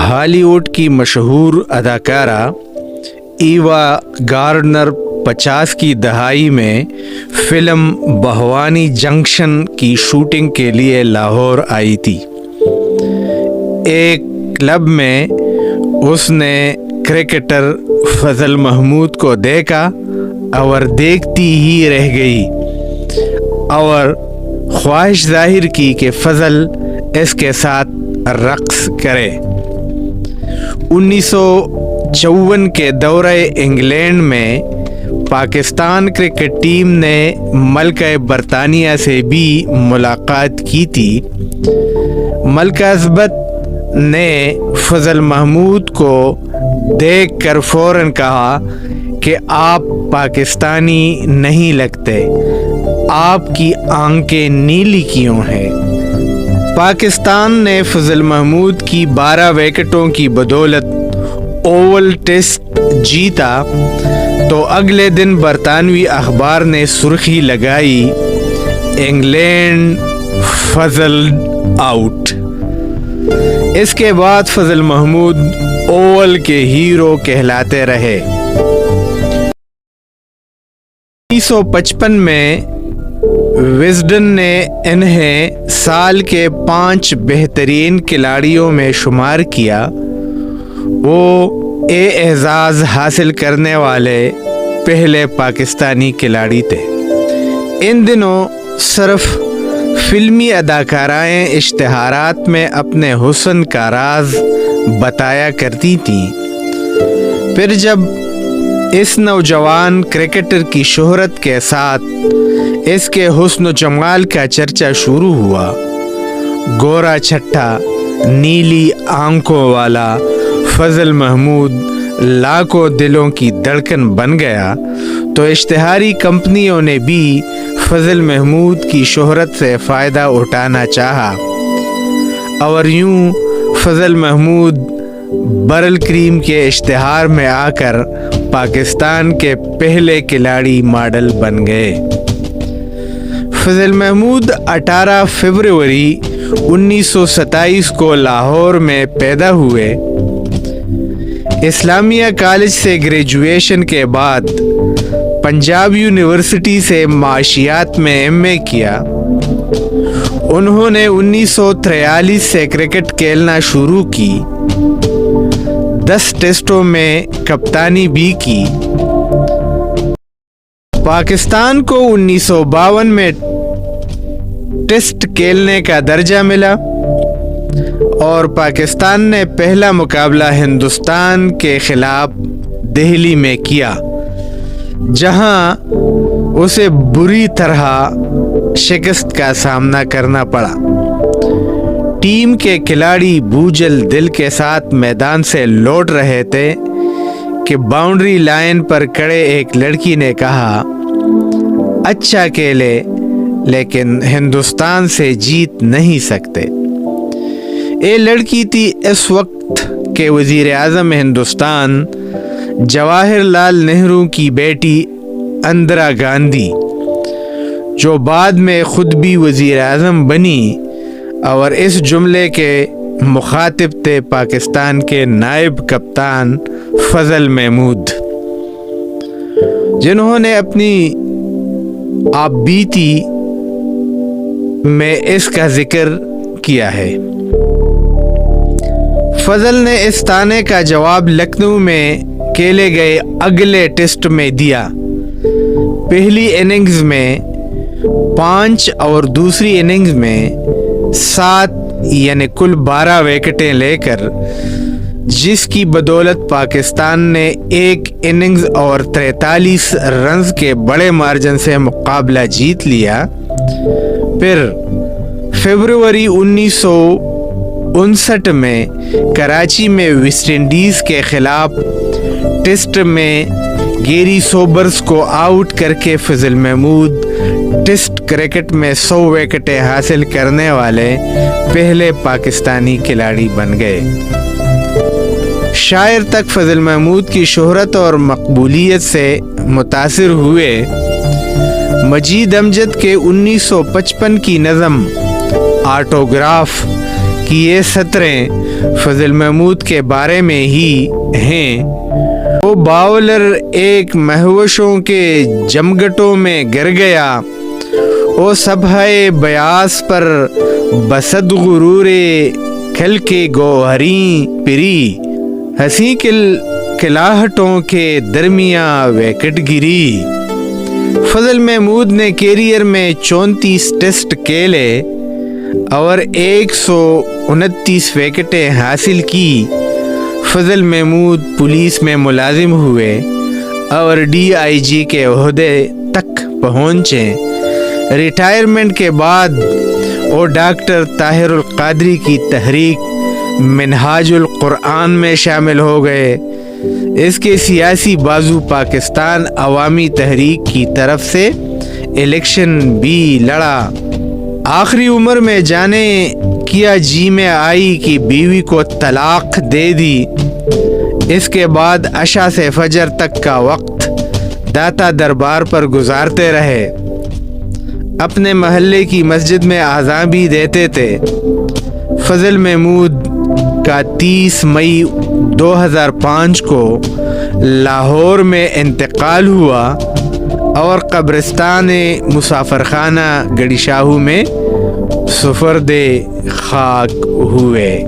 ہالی ووڈ کی مشہور اداکارہ ایوا گارڈنر 50 کی دہائی میں فلم بھوانی جنکشن کی شوٹنگ کے لیے لاہور آئی تھی۔ ایک کلب میں اس نے کرکٹر فضل محمود کو دیکھا اور دیکھتی ہی رہ گئی اور خواہش ظاہر کی کہ فضل اس کے ساتھ رقص کرے۔ 1954 کے دورہ انگلینڈ میں پاکستان کرکٹ ٹیم نے ملکہ برطانیہ سے بھی ملاقات کی تھی۔ ملکہ اثبت نے فضل محمود کو دیکھ کر فوراً کہا کہ آپ پاکستانی نہیں لگتے، آپ کی آنکھیں نیلی کیوں ہیں؟ پاکستان نے فضل محمود کی 12 وکٹوں کی بدولت اوول ٹیسٹ جیتا تو اگلے دن برطانوی اخبار نے سرخی لگائی، انگلینڈ فضل آؤٹ۔ اس کے بعد فضل محمود اوول کے ہیرو کہلاتے رہے۔ 1955 میں وزڈن نے انہیں سال کے 5 بہترین کھلاڑیوں میں شمار کیا۔ وہ اعزاز حاصل کرنے والے پہلے پاکستانی کھلاڑی تھے۔ ان دنوں صرف فلمی اداکارائیں اشتہارات میں اپنے حسن کا راز بتایا کرتی تھیں۔ پھر جب اس نوجوان کرکٹر کی شہرت کے ساتھ اس کے حسن و جمال کا چرچا شروع ہوا، گورا چھٹا نیلی آنکھوں والا فضل محمود لاکھوں دلوں کی دھڑکن بن گیا، تو اشتہاری کمپنیوں نے بھی فضل محمود کی شہرت سے فائدہ اٹھانا چاہا اور یوں فضل محمود برل کریم کے اشتہار میں آ کر پاکستان کے پہلے کھلاڑی ماڈل بن گئے۔ فضل محمود 18 فروری 1927 کو لاہور میں پیدا ہوئے۔ اسلامیہ کالج سے گریجویشن کے بعد پنجاب یونیورسٹی سے معاشیات میں ایم.اے کیا۔ انہوں نے 1943 سے کرکٹ کھیلنا شروع کی، 10 ٹیسٹوں میں کپتانی بھی کی۔ پاکستان کو 1952 میں ٹیسٹ کھیلنے کا درجہ ملا اور پاکستان نے پہلا مقابلہ ہندوستان کے خلاف دہلی میں کیا، جہاں اسے بری طرح شکست کا سامنا کرنا پڑا۔ ٹیم کے کھلاڑی بوجھل دل کے ساتھ میدان سے لوٹ رہے تھے کہ باؤنڈری لائن پر کھڑے ایک لڑکی نے کہا، اچھا کھیلے لیکن ہندوستان سے جیت نہیں سکتے۔ یہ لڑکی تھی اس وقت کے وزیر اعظم ہندوستان جواہر لال نہرو کی بیٹی اندرا گاندھی، جو بعد میں خود بھی وزیر اعظم بنی اور اس جملے کے مخاطب تھے پاکستان کے نائب کپتان فضل محمود، جنہوں نے اپنی آپ بیتی میں اس کا ذکر کیا ہے۔ فضل نے اس طعنے کا جواب لکھنؤ میں کھیلے گئے اگلے ٹیسٹ میں دیا۔ پہلی اننگز میں 5 اور دوسری اننگز میں 7 یعنی کل 12 وکٹیں لے کر، جس کی بدولت پاکستان نے ایک اننگز اور 43 رنز کے بڑے مارجن سے مقابلہ جیت لیا۔ پھر فروری 1959 میں کراچی میں ویسٹ انڈیز کے خلاف ٹیسٹ میں گیری سوبرز کو آؤٹ کر کے فضل محمود ٹیسٹ کرکٹ میں 100 وکٹیں حاصل کرنے والے پہلے پاکستانی کھلاڑی بن گئے۔ شاعر تک فضل محمود کی شہرت اور مقبولیت سے متاثر ہوئے۔ مجید امجد کے 1955 کی نظم آٹوگراف کہ یہ سطریں فضل محمود کے بارے میں ہی ہیں۔ وہ باولر ایک مہوشوں کے جمگٹوں میں گر گیا، وہ صبح بیاس پر بسد غرور کھل کے گوہری پری، ہنسی کلاہٹوں کے درمیاں وکٹ گری۔ فضل محمود نے کیریئر میں 34 ٹیسٹ کھیلے اور 129 وکٹیں حاصل کی۔ فضل محمود پولیس میں ملازم ہوئے اور DIG کے عہدے تک پہنچے۔ ریٹائرمنٹ کے بعد وہ ڈاکٹر طاہر القادری کی تحریک منہاج القرآن میں شامل ہو گئے۔ اس کے سیاسی بازو پاکستان عوامی تحریک کی طرف سے الیکشن بھی لڑا۔ آخری عمر میں جانے کیا جی میں آئی کہ بیوی کو طلاق دے دی۔ اس کے بعد عشاء سے فجر تک کا وقت داتا دربار پر گزارتے رہے، اپنے محلے کی مسجد میں اذان بھی دیتے تھے۔ فضل محمود کا 30 مئی 2005 کو لاہور میں انتقال ہوا اور قبرستان مسافر خانہ گڑی شاہو میں سپرد خاک ہوئے۔